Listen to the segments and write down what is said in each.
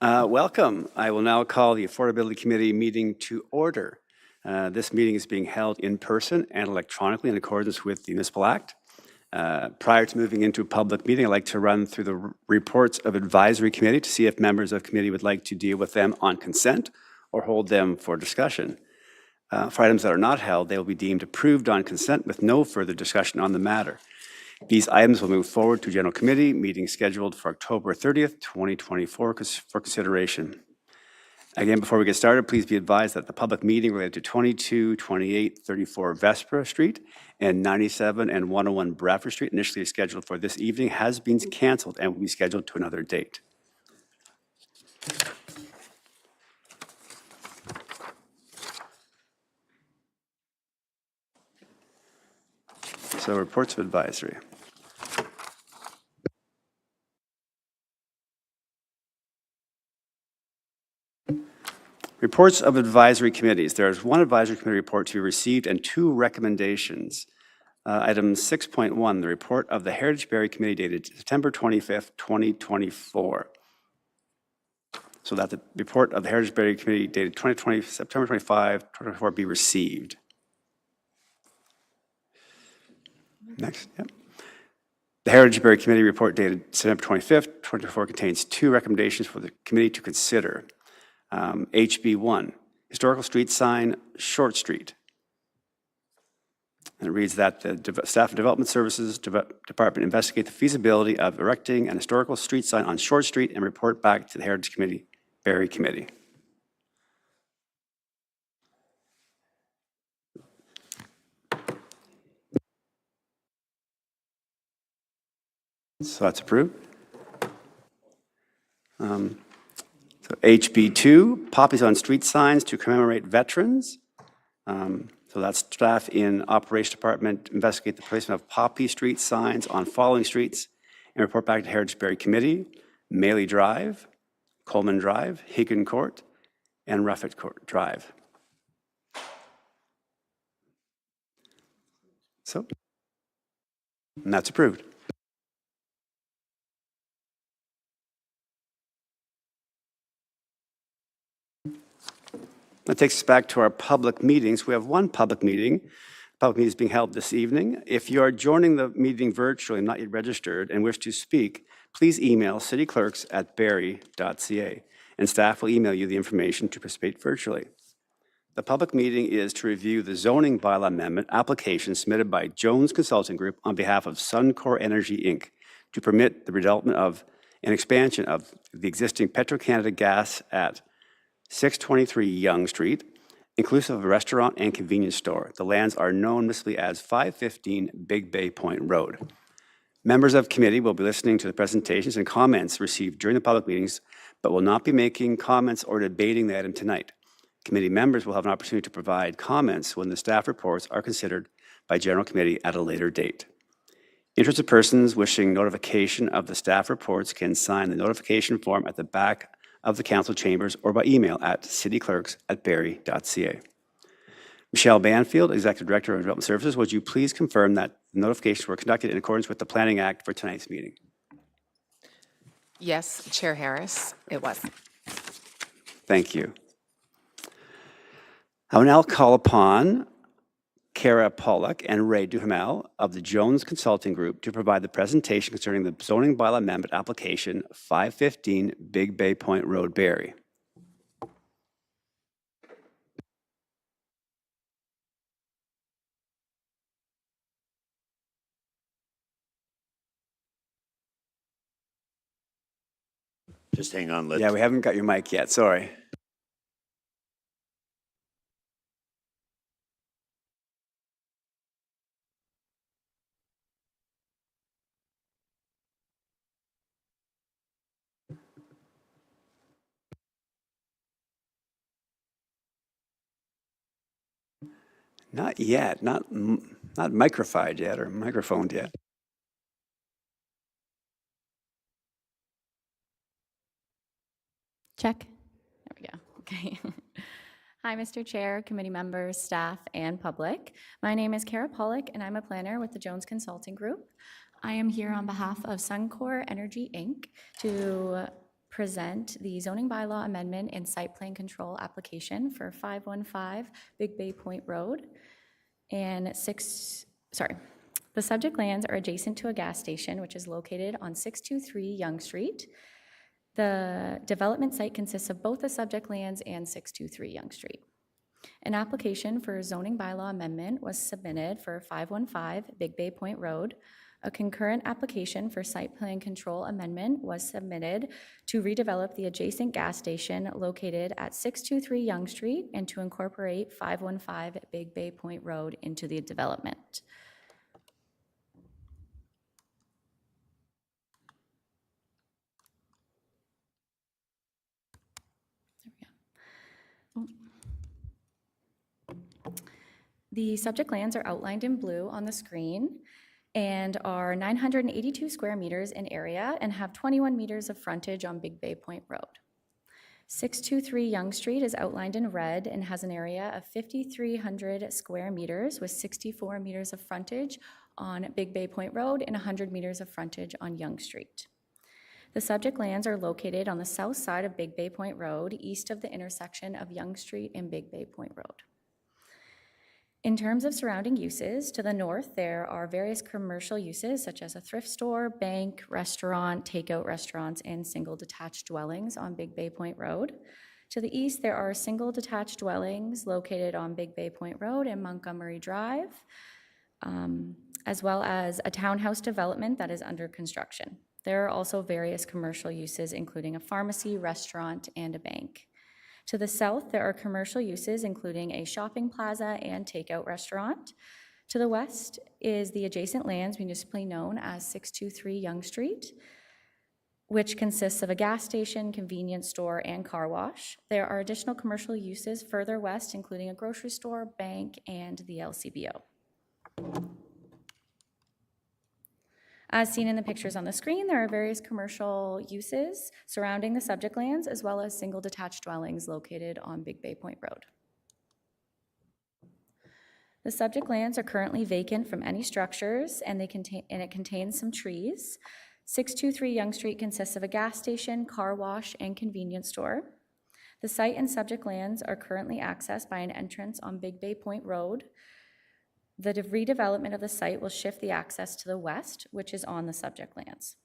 Welcome. I will now call the Affordability Committee meeting to order. This meeting is being held in person and electronically in accordance with the Municipal Act. Prior to moving into a public meeting, I'd like to run through the reports of Advisory Committee to see if members of committee would like to deal with them on consent or hold them for discussion. For items that are not held, they will be deemed approved on consent with no further discussion on the matter. These items will move forward to General Committee, meeting scheduled for October 30th, 2024 for consideration. Again, before we get started, please be advised that the public meeting related to 22, 28, 34 Vespra Street and 97 and 101 Bradford Street, initially scheduled for this evening, has been canceled and will be scheduled to another date. So, reports of advisory. Reports of advisory committees. There is one advisory committee report to be received and two recommendations. Item 6.1, the report of the Heritage Barrie Committee dated September 25th, 2024. So that the report of the Heritage Barrie Committee dated September 25, 2024 be received. Next, yep. The Heritage Barrie Committee report dated September 25th, 2024 contains two recommendations for the committee to consider. HB1, historical street sign, Short Street. And it reads that the Staff and Development Services Department investigate the feasibility of erecting an historical street sign on Short Street and report back to the Heritage Committee, Barrie Committee. So that's approved. So HB2, poppies on street signs to commemorate veterans. So that's staff in Operations Department investigate the placement of poppy street signs on following streets and report back to Heritage Barrie Committee, Maley Drive, Coleman Drive, Higgin Court, and Ruffett Court Drive. So, and that's approved. That takes us back to our public meetings. We have one public meeting. Public meeting is being held this evening. If you are joining the meeting virtually and not yet registered and wish to speak, please email cityclerks@barrie.ca and staff will email you the information to participate virtually. The public meeting is to review the zoning bylaw amendment application submitted by Jones Consulting Group on behalf of Suncor Energy Inc. to permit the redevelopment of an expansion of the existing Petro-Canada gas at 623 Yonge Street, inclusive of a restaurant and convenience store. The lands are known municipally as 515 Big Bay Point Road. Members of committee will be listening to the presentations and comments received during the public meetings, but will not be making comments or debating the item tonight. Committee members will have an opportunity to provide comments when the staff reports are considered by General Committee at a later date. Interested persons wishing notification of the staff reports can sign the notification form at the back of the council chambers or by email at cityclerks@barrie.ca. Michelle Banfield, Executive Director of Development Services, would you please confirm that the notifications were conducted in accordance with the Planning Act for tonight's meeting? Yes, Chair Harris, it was. Thank you. I will now call upon Kara Pollock and Ray Duhamel of the Jones Consulting Group to provide the presentation concerning the zoning bylaw amendment application 515 Big Bay Point Road, Barrie. Just hang on. Yeah, we haven't got your mic yet, sorry. Not yet, not microphoned yet or microphoned yet. Check. There we go. Okay. Hi, Mr. Chair, committee members, staff, and public. My name is Kara Pollock, and I'm a planner with the Jones Consulting Group. I am here on behalf of Suncor Energy Inc. to present the zoning bylaw amendment and site plan control application for 515 Big Bay Point Road. And the subject lands are adjacent to a gas station, which is located on 623 Yonge Street. The development site consists of both the subject lands and 623 Yonge Street. An application for zoning bylaw amendment was submitted for 515 Big Bay Point Road. A concurrent application for site plan control amendment was submitted to redevelop the adjacent gas station located at 623 Yonge Street and to incorporate 515 Big Bay Point Road into the development. The subject lands are outlined in blue on the screen and are 982 square meters in area and have 21 meters of frontage on Big Bay Point Road. 623 Yonge Street is outlined in red and has an area of 5,300 square meters with 64 meters of frontage on Big Bay Point Road and 100 meters of frontage on Yonge Street. The subject lands are located on the south side of Big Bay Point Road, east of the intersection of Yonge Street and Big Bay Point Road. In terms of surrounding uses, to the north, there are various commercial uses such as a thrift store, bank, restaurant, takeout restaurants, and single detached dwellings on Big Bay Point Road. To the east, there are single detached dwellings located on Big Bay Point Road and Montgomery Drive, as well as a townhouse development that is under construction. There are also various commercial uses, including a pharmacy, restaurant, and a bank. To the south, there are commercial uses, including a shopping plaza and takeout restaurant. To the west is the adjacent lands municipally known as 623 Yonge Street, which consists of a gas station, convenience store, and car wash. There are additional commercial uses further west, including a grocery store, bank, and the LCBO. As seen in the pictures on the screen, there are various commercial uses surrounding the subject lands, as well as single detached dwellings located on Big Bay Point Road. The subject lands are currently vacant from any structures, and it contains some trees. 623 Yonge Street consists of a gas station, car wash, and convenience store. The site and subject lands are currently accessed by an entrance on Big Bay Point Road. The redevelopment of the site will shift the access to the west, which is on the subject lands.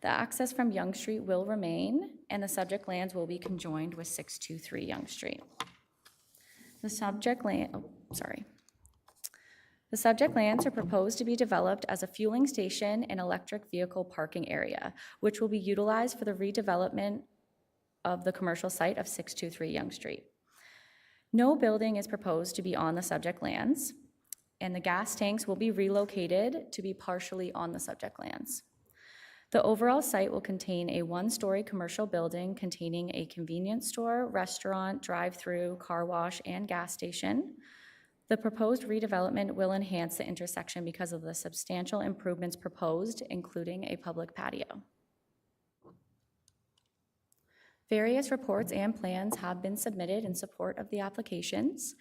The access from Yonge Street will remain, and the subject lands will be conjoined with 623 Yonge Street. The subject lands are proposed to be developed as a fueling station and electric vehicle parking area, which will be utilized for the redevelopment of the commercial site of 623 Yonge Street. No building is proposed to be on the subject lands, and the gas tanks will be relocated to be partially on the subject lands. The overall site will contain a one-story commercial building containing a convenience store, restaurant, drive-through, car wash, and gas station. The proposed redevelopment will enhance the intersection because of the substantial improvements proposed, including a public patio. Various reports and plans have been submitted in support of the applications.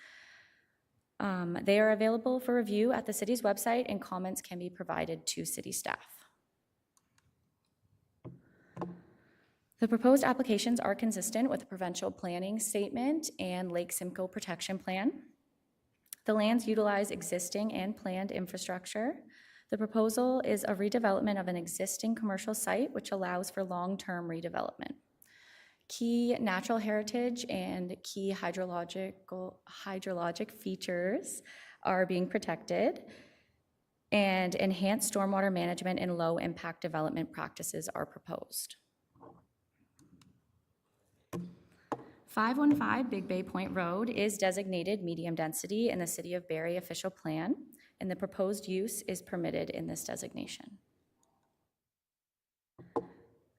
They are available for review at the city's website, and comments can be provided to city staff. The proposed applications are consistent with the provincial planning statement and Lake Simcoe protection plan. The lands utilize existing and planned infrastructure. The proposal is a redevelopment of an existing commercial site, which allows for long-term redevelopment. Key natural heritage and key hydrologic features are being protected, and enhanced stormwater management and low-impact development practices are proposed. 515 Big Bay Point Road is designated medium density in the City of Barrie official plan, and the proposed use is permitted in this designation.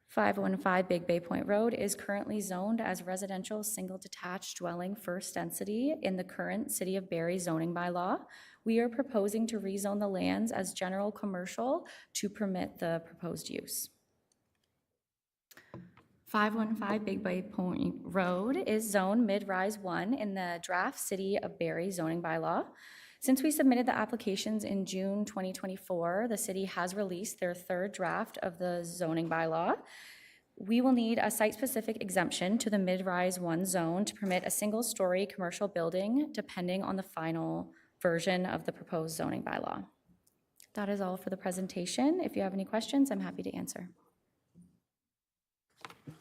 515 Big Bay Point Road is currently zoned as residential single detached dwelling first density in the current City of Barrie zoning bylaw. We are proposing to rezone the lands as general commercial to permit the proposed use. 515 Big Bay Point Road is zone mid-rise 1 in the draft City of Barrie zoning bylaw. Since we submitted the applications in June 2024, the city has released their third draft of the zoning bylaw. We will need a site-specific exemption to the mid-rise 1 zone to permit a single-story commercial building, depending on the final version of the proposed zoning bylaw. That is all for the presentation. If you have any questions, I'm happy to answer.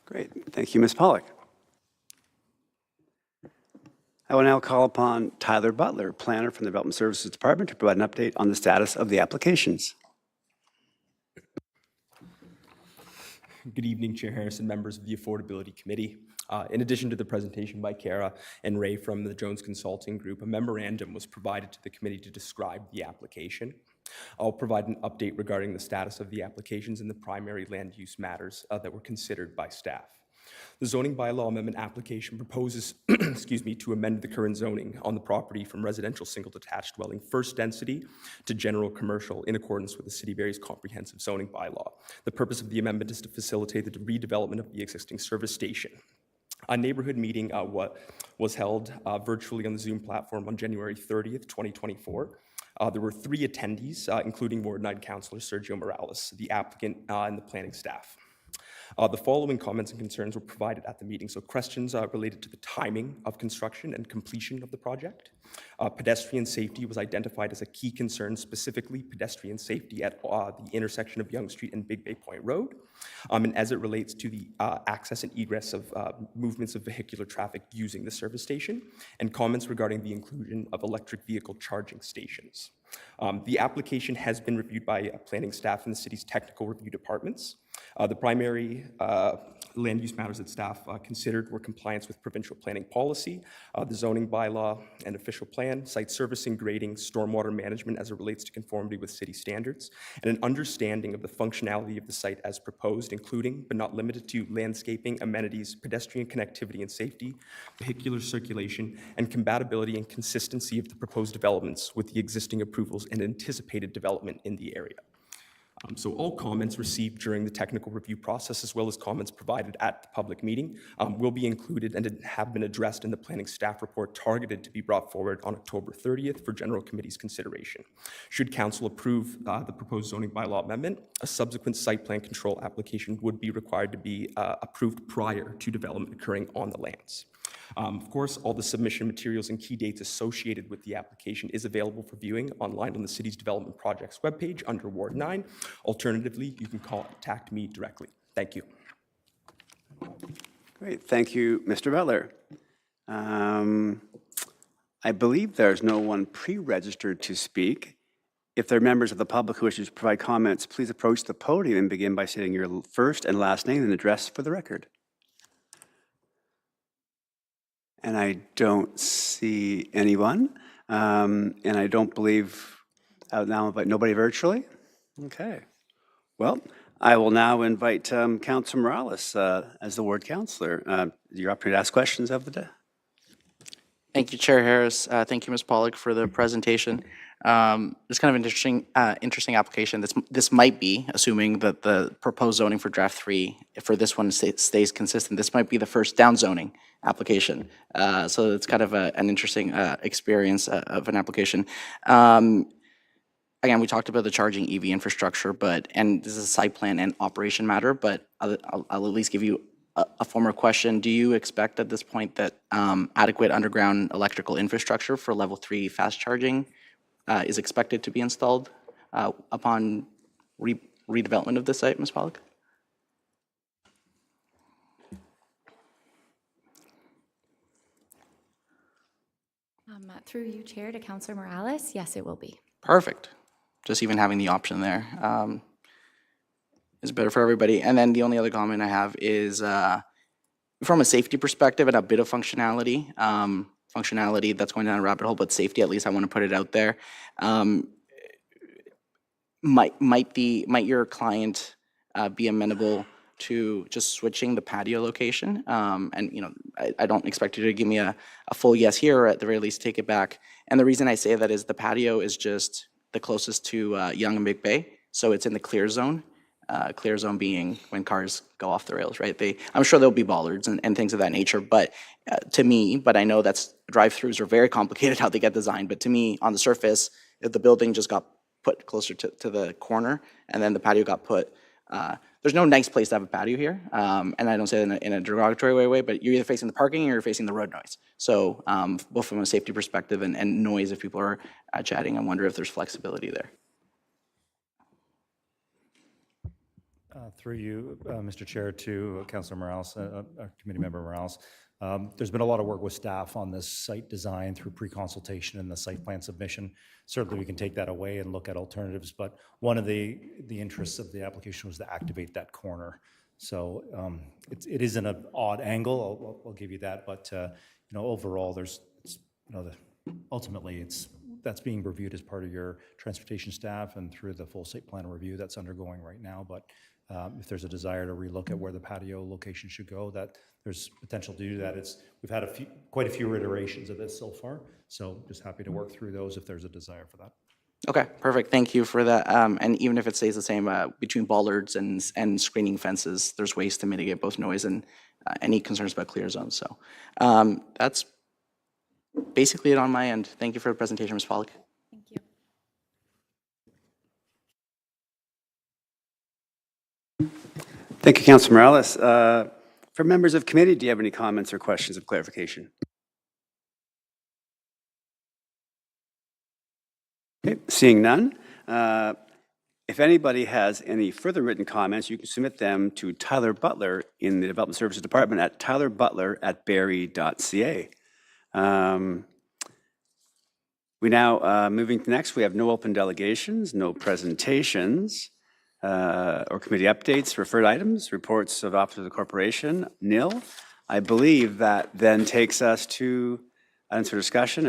Great. Thank you, Ms. Pollock. I will now call upon Tyler Butler, planner from the Development Services Department, to provide an update on the status of the applications. Good evening, Chair Harris and members of the Affordability Committee. In addition to the presentation by Kara and Ray from the Jones Consulting Group, a memorandum was provided to the committee to describe the application. I'll provide an update regarding the status of the applications and the primary land use matters that were considered by staff. The zoning bylaw amendment application proposes to amend the current zoning on the property from residential single detached dwelling first density to general commercial in accordance with the City of Barrie's comprehensive zoning bylaw. The purpose of the amendment is to facilitate the redevelopment of the existing service station. A neighborhood meeting was held virtually on the Zoom platform on January 30th, 2024. There were 3 attendees, including Ward 9 Councillor Sergio Morales, the applicant, and the planning staff. The following comments and concerns were provided at the meeting. So questions related to the timing of construction and completion of the project. Pedestrian safety was identified as a key concern, specifically pedestrian safety at the intersection of Yonge Street and Big Bay Point Road. And as it relates to the access and egress of movements of vehicular traffic using the service station, and comments regarding the inclusion of electric vehicle charging stations. The application has been reviewed by planning staff in the city's technical review departments. The primary land use matters that staff considered were compliance with provincial planning policy, the zoning bylaw and official plan, site servicing, grading, stormwater management as it relates to conformity with city standards, and an understanding of the functionality of the site as proposed, including but not limited to landscaping, amenities, pedestrian connectivity and safety, vehicular circulation, and compatibility and consistency of the proposed developments with the existing approvals and anticipated development in the area. So all comments received during the technical review process, as well as comments provided at the public meeting, will be included and have been addressed in the planning staff report targeted to be brought forward on October 30th for general committee's consideration. Should council approve the proposed zoning bylaw amendment, a subsequent site plan control application would be required to be approved prior to development occurring on the lands. Of course, all the submission materials and key dates associated with the application is available for viewing online on the city's development projects webpage under Ward 9. Alternatively, you can contact me directly. Thank you. Great. Thank you, Mr. Butler. I believe there's no one pre-registered to speak. If there are members of the public who wish to provide comments, please approach the podium and begin by stating your first and last name and address for the record. And I don't see anyone, and I don't believe out now, but nobody virtually. Okay. Well, I will now invite Councillor Morales as the ward councillor. Your opportunity to ask questions of the day. Thank you, Chair Harris. Thank you, Ms. Pollock, for the presentation. It's kind of an interesting application. This might be, assuming that the proposed zoning for draft 3 for this one stays consistent, this might be the first down zoning application. So it's kind of an interesting experience of an application. Again, we talked about the charging EV infrastructure, and this is a site plan and operation matter, but I'll at least give you a former question. Do you expect at this point that adequate underground electrical infrastructure for level 3 fast charging is expected to be installed upon redevelopment of the site, Ms. Pollock? Through you, Chair, to Councillor Morales, yes, it will be. Perfect. Just even having the option there is better for everybody. And then the only other comment I have is from a safety perspective and a bit of functionality, functionality that's going down a rabbit hole, but safety, at least I want to put it out there. Might your client be amenable to just switching the patio location? And you know, I don't expect you to give me a full yes here, or at the very least take it back. And the reason I say that is the patio is just the closest to Yonge and Big Bay, so it's in the clear zone. Clear zone being when cars go off the rails, right? I'm sure there'll be bollards and things of that nature, but to me, but I know that's drive-throughs are very complicated how they get designed, but to me, on the surface, if the building just got put closer to the corner and then the patio got put there's no nice place to have a patio here, and I don't say that in a derogatory way, but you're either facing the parking or you're facing the road noise. So both from a safety perspective and noise, if people are chatting, I wonder if there's flexibility there. Through you, Mr. Chair, to Councilor Morales, Committee Member Morales. There's been a lot of work with staff on this site design through pre-consultation and the site plan submission. Certainly, we can take that away and look at alternatives, but one of the interests of the application was to activate that corner. So it is in an odd angle, I'll give you that, but overall, ultimately that's being reviewed as part of your transportation staff and through the full site plan review that's undergoing right now. But if there's a desire to relook at where the patio location should go, that there's potential to do that. We've had quite a few iterations of this so far, so just happy to work through those if there's a desire for that. Okay, perfect. Thank you for that. And even if it stays the same between bollards and screening fences, there's ways to mitigate both noise and any concerns about clear zones. So that's basically it on my end. Thank you for the presentation, Ms. Pollock. Thank you. Thank you, Councilor Morales. For members of committee, do you have any comments or questions of clarification? Okay, seeing none. If anybody has any further written comments, you can submit them to Tyler Butler in the Development Services Department at tylerbutler@barrie.ca. We now, moving to next, we have no open delegations, no presentations, or committee updates, referred items, reports of Office of the Corporation, nil. I believe that then takes us to items for discussion.